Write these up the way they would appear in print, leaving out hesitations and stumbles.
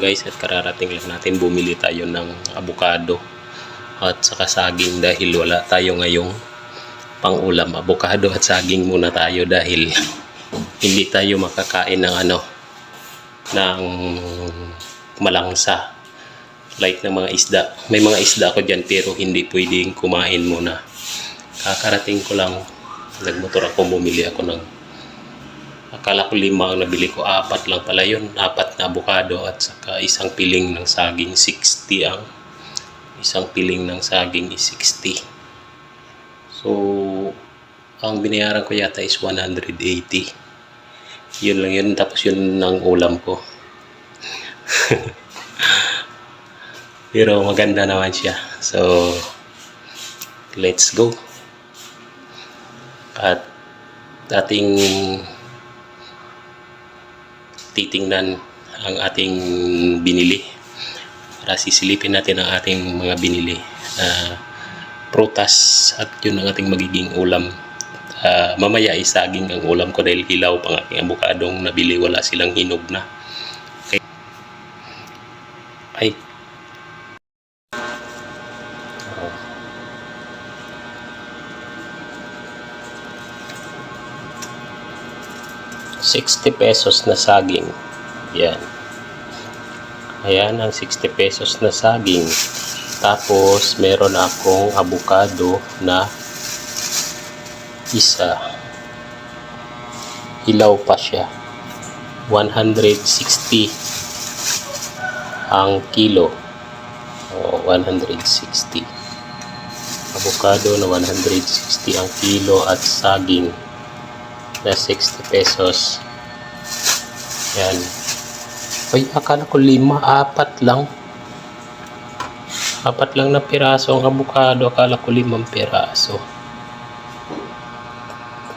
guys, at kararating lang natin bumili tayo ng avocado at saka saging dahil wala tayo ngayong pang-ulam. Avocado at saging muna tayo dahil hindi tayo makakain ng ng malangsa like ng mga isda. May mga isda ko dyan pero hindi pwedeng kumain muna. Kakarating ko lang, nagmotor ako, bumili ako ng, akala ko 5 ang nabili ko, 4 lang pala yun. 4 na avocado at saka isang piling ng saging. 60 ang isang piling ng saging is 60. So ang binayaran ko yata is 180. Yun lang yun, tapos yun ang ulam ko. Pero maganda naman siya. So let's go. At ating titingnan ang ating binili para sisilipin natin ang ating mga binili prutas at yun ang ating magiging ulam. Mamaya ay saging ang ulam ko dahil hilaw pang aking avocadong nabili, wala silang hinog na. Okay. Ay 60 pesos na saging. Yan. Ayan ang 60 pesos na saging. Tapos meron akong avocado na isa. Hilaw pa siya. 160 ang kilo. 160. Avocado na 160 ang kilo at saging na 60 pesos. Yan. Ay, akala ko 5, 4 lang. 4 lang na piraso ang avocado. Akala ko 5 piraso.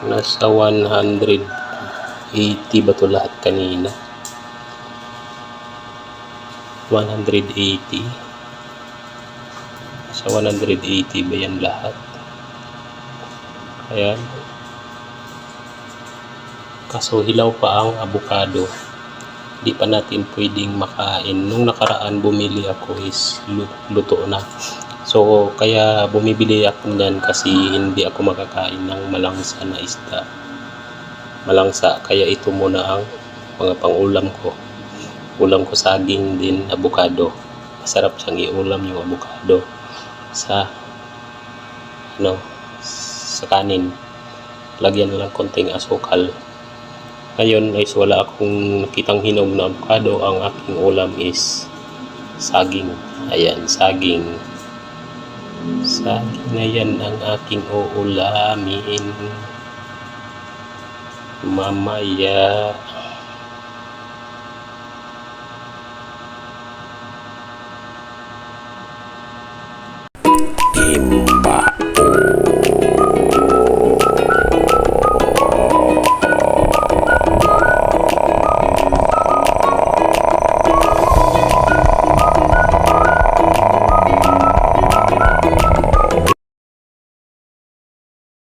Nasa 180 ba ito lahat kanina? 180. Sa 180 ba yan lahat? Ayan. Kaso hilaw pa ang avocado. Di pa natin pwedeng makain. Nung nakaraan bumili ako is luto na. So kaya bumibili ako niyan kasi hindi ako makakain ng malangsa na isda. Malangsa. Kaya ito muna ang mga pang-ulam ko. Ulam ko saging din avocado. Masarap siyang iulam yung avocado sa sa kanin. Lagyan lang konting asukal. Ngayon is wala akong nakitang hinog na avocado. Ang aking ulam is saging. Ayan, saging. Saging na yan ang aking uulamin mamaya.